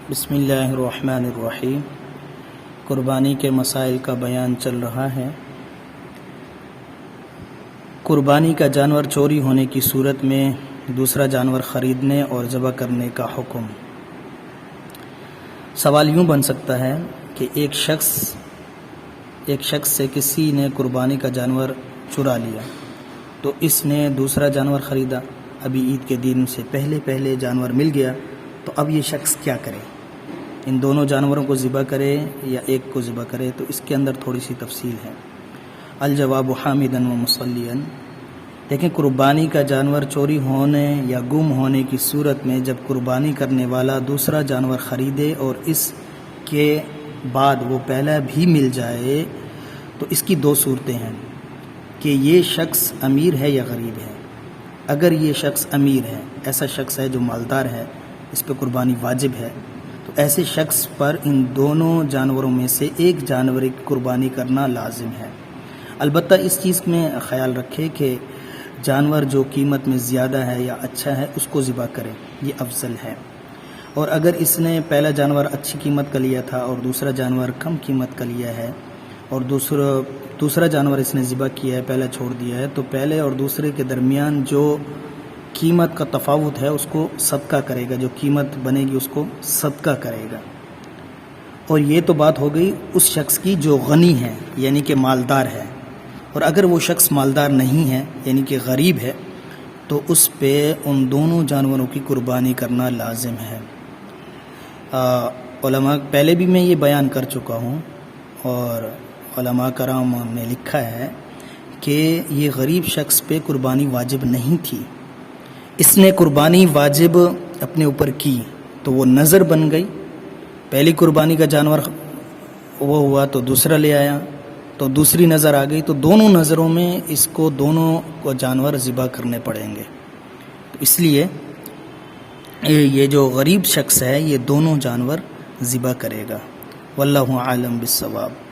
بسم اللہ الرحمن الرحیم۔ قربانی کے مسائل کا بیان چل رہا ہے۔ قربانی کا جانور چوری ہونے کی صورت میں دوسرا جانور خریدنے اور ذبح کرنے کا حکم۔ سوال یوں بن سکتا ہے کہ ایک شخص سے کسی نے قربانی کا جانور چرا لیا تو اس نے دوسرا جانور خریدا، ابھی عید کے دن سے پہلے جانور مل گیا، تو اب یہ شخص کیا کرے؟ ان دونوں جانوروں کو ذبح کرے یا ایک کو ذبح کرے؟ تو اس کے اندر تھوڑی سی تفصیل ہے۔ الجواب حامداً و مصلیاً۔ لیکن قربانی کا جانور چوری ہونے یا گم ہونے کی صورت میں جب قربانی کرنے والا دوسرا جانور خریدے اور اس کے بعد وہ پہلا بھی مل جائے تو اس کی دو صورتیں ہیں کہ یہ شخص امیر ہے یا غریب ہے۔ اگر یہ شخص امیر ہے، ایسا شخص ہے جو مالدار ہے، اس پہ قربانی واجب ہے، تو ایسے شخص پر ان دونوں جانوروں میں سے ایک جانور کی قربانی کرنا لازم ہے۔ البتہ اس چیز میں خیال رکھے کہ جانور جو قیمت میں زیادہ ہے یا اچھا ہے اس کو ذبح کرے، یہ افضل ہے۔ اور اگر اس نے پہلا جانور اچھی قیمت کا لیا تھا اور دوسرا جانور کم قیمت کا لیا ہے اور دوسرا جانور اس نے ذبح کیا ہے، پہلا چھوڑ دیا ہے، تو پہلے اور دوسرے کے درمیان جو قیمت کا تفاوت ہے اس کو صدقہ کرے گا، جو قیمت بنے گی اس کو صدقہ کرے گا۔ اور یہ تو بات ہو گئی اس شخص کی جو غنی ہے، یعنی کہ مالدار ہے۔ اور اگر وہ شخص مالدار نہیں ہے، یعنی کہ غریب ہے، تو اس پہ ان دونوں جانوروں کی قربانی کرنا لازم ہے۔ علماء پہلے بھی میں یہ بیان کر چکا ہوں اور علماء کرام نے لکھا ہے کہ یہ غریب شخص پہ قربانی واجب نہیں تھی، اس نے قربانی واجب اپنے اوپر کی تو وہ نظر بن گئی۔ پہلی قربانی کا جانور وہ ہوا تو دوسرا لے آیا تو دوسری نظر آ گئی، تو دونوں نظروں میں اس کو دونوں کو جانور ذبح کرنے پڑیں گے۔ تو اس لیے یہ جو غریب شخص ہے یہ دونوں جانور ذبح کرے گا۔ واللہ عالم بالصواب۔